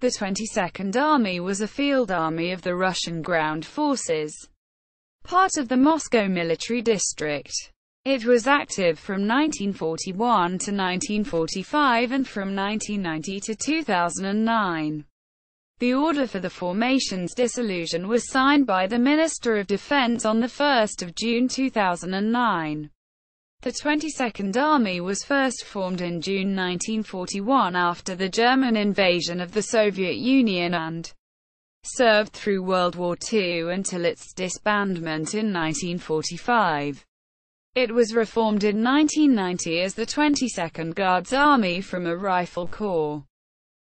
The 22nd Army was a field army of the Russian ground forces, part of the Moscow military district. It was active from 1941 to 1945 and from 1990 to 2009. The order for the formation's dissolution was signed by the Minister of Defense on 1 June 2009. The 22nd Army was first formed in June 1941 after the German invasion of the Soviet Union and served through World War II until its disbandment in 1945. It was reformed in 1990 as the 22nd Guards Army from a Rifle Corps.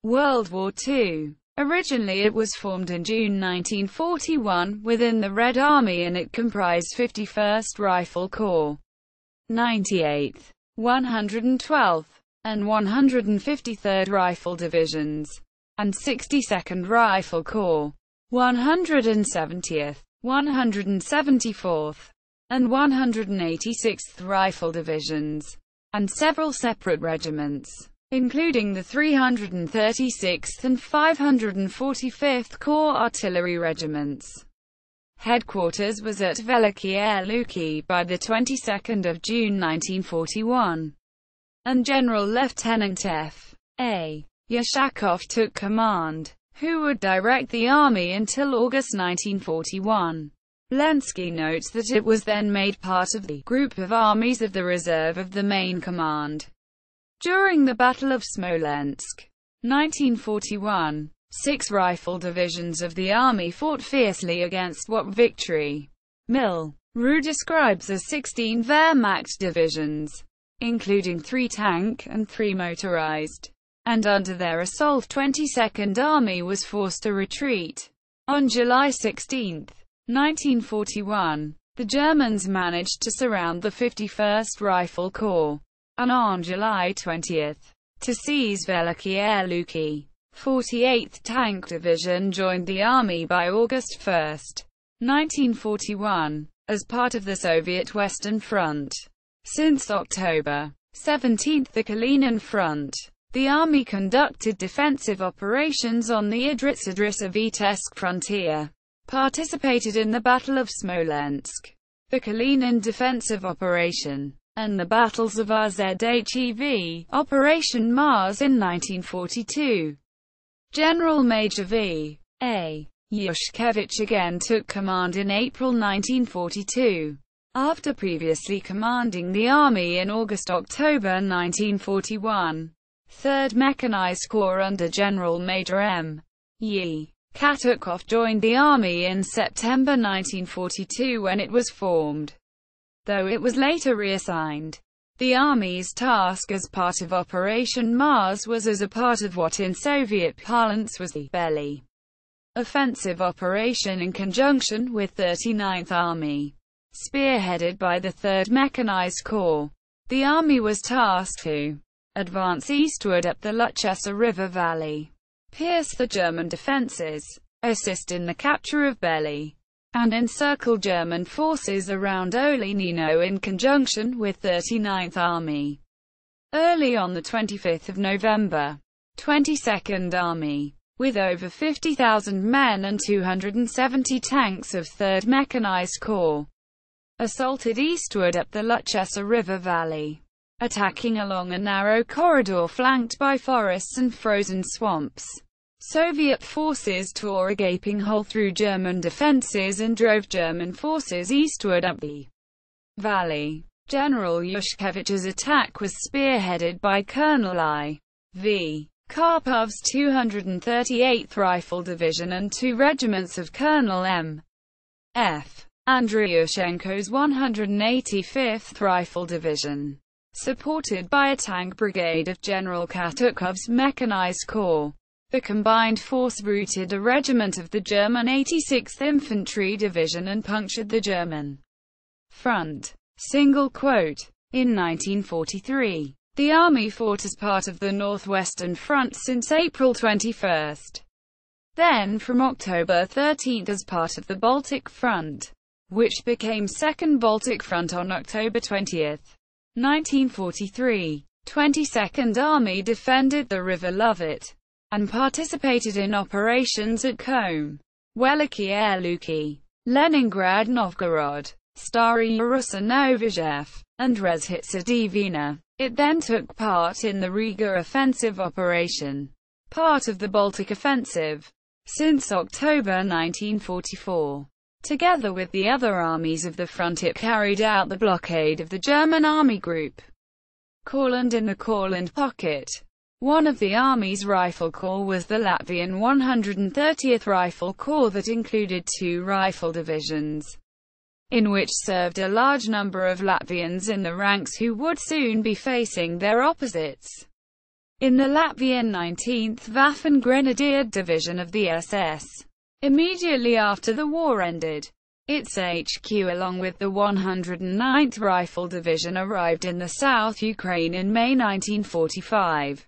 World War II. Originally it was formed in June 1941 within the Red Army and it comprised 51st Rifle Corps, 98th, 112th, and 153rd Rifle Divisions, and 62nd Rifle Corps, 170th, 174th, and 186th Rifle Divisions, and several separate regiments, including the 336th and 545th Corps Artillery Regiments. Headquarters was at Veliky Luki by the 22nd of June 1941, and General Lieutenant F.A. Yashakov took command, who would direct the army until August 1941. Lenski notes that it was then made part of the group of armies of the reserve of the main command. During the Battle of Smolensk, 1941, 6 rifle divisions of the army fought fiercely against what Victory Mil. Ru describes as 16 Wehrmacht divisions, including 3 tank and 3 motorized, and under their assault 22nd Army was forced to retreat. On July 16, 1941, the Germans managed to surround the 51st Rifle Corps, and on July 20, to seize Veliky Luki. 48th Tank Division joined the army by August 1, 1941, as part of the Soviet Western Front. Since October 17, the Kalinin Front, the army conducted defensive operations on the Idrissa-Vitebsk frontier, participated in the Battle of Smolensk, the Kalinin Defensive Operation, and the battles of RZHEV, Operation Mars in 1942. General Major V.A. Yushkevich again took command in April 1942, after previously commanding the army in August-October 1941. 3rd Mechanized Corps under General Major M. Y. Katukov joined the army in September 1942 when it was formed, though it was later reassigned. The Army's task as part of Operation Mars was as a part of what in Soviet parlance was the Belly offensive operation in conjunction with 39th Army. Spearheaded by the 3rd Mechanized Corps, the Army was tasked to advance eastward up the Luchesa River Valley, pierce the German defenses, assist in the capture of Belly, and encircle German forces around Olenino in conjunction with 39th Army. Early on 25 November, 22nd Army, with over 50,000 men and 270 tanks of 3rd Mechanized Corps, assaulted eastward up the Luchesa River Valley, attacking along a narrow corridor flanked by forests and frozen swamps. Soviet forces tore a gaping hole through German defenses and drove German forces eastward up the valley. General Yushkevich's attack was spearheaded by Colonel I. V. Karpov's 238th Rifle Division and 2 regiments of Colonel M. F. Andriushenko's 185th Rifle Division, supported by a tank brigade of General Katukov's Mechanized Corps. The combined force routed a regiment of the German 86th Infantry Division and punctured the German front. Single quote. In 1943, the army fought as part of the Northwestern Front since April 21. Then from October 13 as part of the Baltic Front, which became Second Baltic Front on October 20, 1943. 22nd Army defended the River Lovett, and participated in operations at Kholm, Weliki Luki, Leningrad Novgorod, Stary Russa Novozhev, and Rezhitsa-Dvina. It then took part in the Riga Offensive operation, part of the Baltic Offensive, since October 1944. Together with the other armies of the front, it carried out the blockade of the German Army Group Courland in the Courland Pocket. One of the Army's rifle corps was the Latvian 130th Rifle Corps that included 2 rifle divisions, in which served a large number of Latvians in the ranks who would soon be facing their opposites in the Latvian 19th Waffen Grenadier Division of the SS. Immediately after the war ended, its HQ along with the 109th Rifle Division arrived in the South Ukraine in May 1945.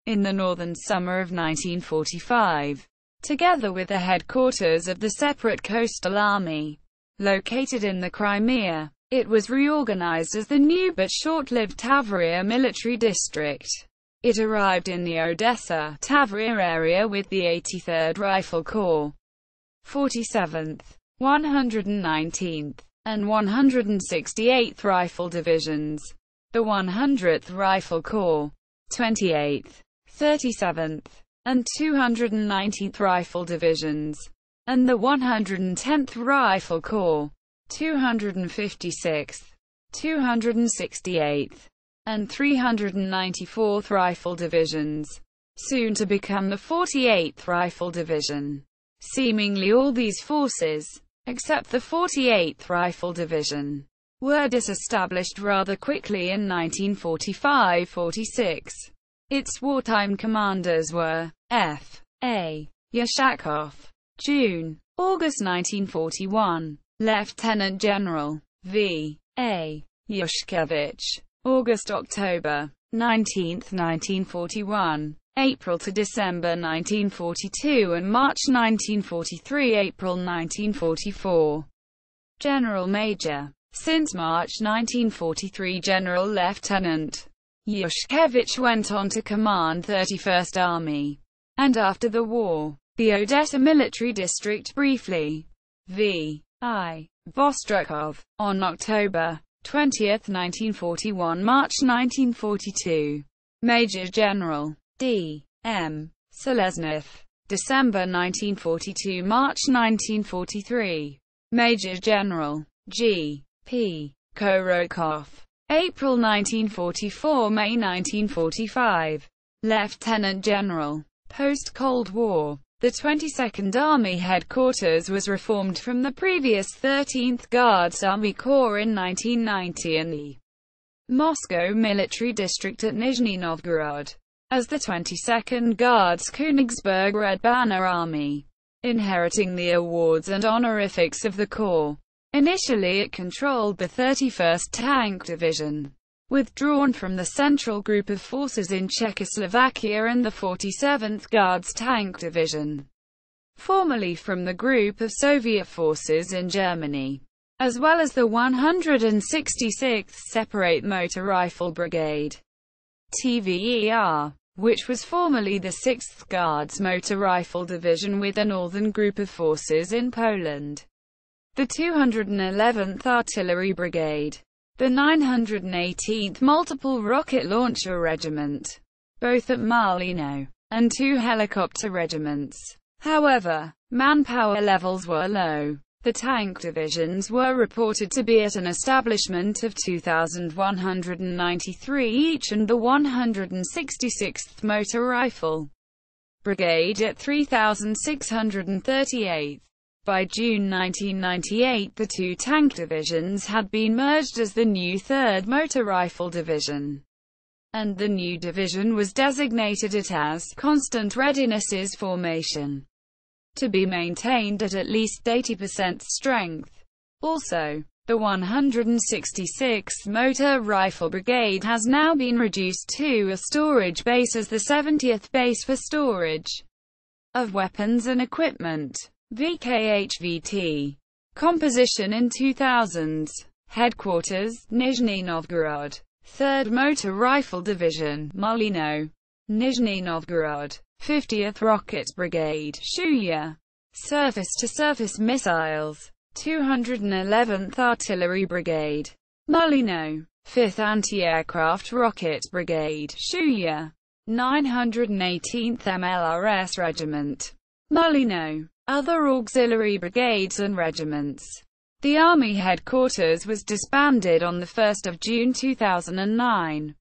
In the northern summer of 1945, together with the headquarters of the separate Coastal Army, located in the Crimea, it was reorganized as the new but short-lived Tavria Military District. It arrived in the Odessa, Tavria area with the 83rd Rifle Corps, 47th, 119th, and 168th Rifle Divisions, the 100th Rifle Corps, 28th, 37th, and 219th Rifle Divisions, and the 110th Rifle Corps, 256th, 268th, and 394th Rifle Divisions, soon to become the 48th Rifle Division. Seemingly all these forces, except the 48th Rifle Division, were disestablished rather quickly in 1945–46. Its wartime commanders were F. A. Yashakov, June, August 1941, Lieutenant General V. A. Yushkevich, August–October 19, 1941, April to December 1942 and March 1943, April 1944. General Major. Since March 1943, General Lieutenant Yushkevich went on to command 31st Army, and after the war, the Odessa Military District briefly. V. I. Vostrukov, on October 20, 1941, March 1942. Major General D. M. Seleznev, December 1942, March 1943. Major General G. P. Korokov, April 1944, May 1945. Lieutenant General. Post-Cold War, the 22nd Army Headquarters was reformed from the previous 13th Guards Army Corps in 1990 and the Moscow Military District at Nizhny Novgorod as the 22nd Guards Königsberg Red Banner Army, inheriting the awards and honorifics of the Corps. Initially it controlled the 31st Tank Division, withdrawn from the Central Group of Forces in Czechoslovakia, and the 47th Guards Tank Division, formerly from the Group of Soviet Forces in Germany, as well as the 166th Separate Motor Rifle Brigade, TVER, which was formerly the 6th Guards Motor Rifle Division with a northern group of forces in Poland, the 211th Artillery Brigade, the 918th Multiple Rocket Launcher Regiment, both at Malino, and 2 helicopter regiments. However, manpower levels were low. The tank divisions were reported to be at an establishment of 2,193 each, and the 166th Motor Rifle Brigade at 3,638. By June 1998, the 2 tank divisions had been merged as the new 3rd Motor Rifle Division, and the new division was designated it as Constant Readiness's Formation, to be maintained at least 80% strength. Also, the 166th Motor Rifle Brigade has now been reduced to a storage base as the 70th base for storage of weapons and equipment. VKHVT. Composition in 2000s. Headquarters, Nizhny Novgorod. 3rd Motor Rifle Division, Malino, Nizhny Novgorod. 50th Rocket Brigade, Shuya. Surface-to-surface missiles, 211th Artillery Brigade, Mulino. 5th Anti-Aircraft Rocket Brigade, Shuya. 918th MLRS Regiment, Mulino. Other auxiliary brigades and regiments. The Army headquarters was disbanded on 1 June 2009,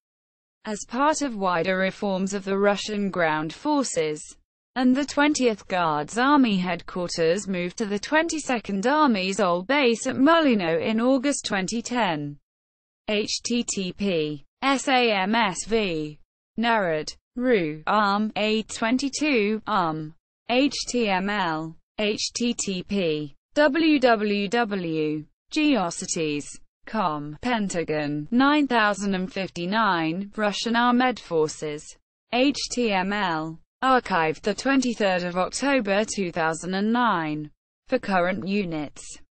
as part of wider reforms of the Russian ground forces, and the 20th Guards Army headquarters moved to the 22nd Army's old base at Mulino in August 2010. http SAMSV Narad. Ru. Arm. A22. HTML. http www.geocities.com. Pentagon. 9059. Russian Armed Forces. HTML. Archived 23 October 2009. For current units.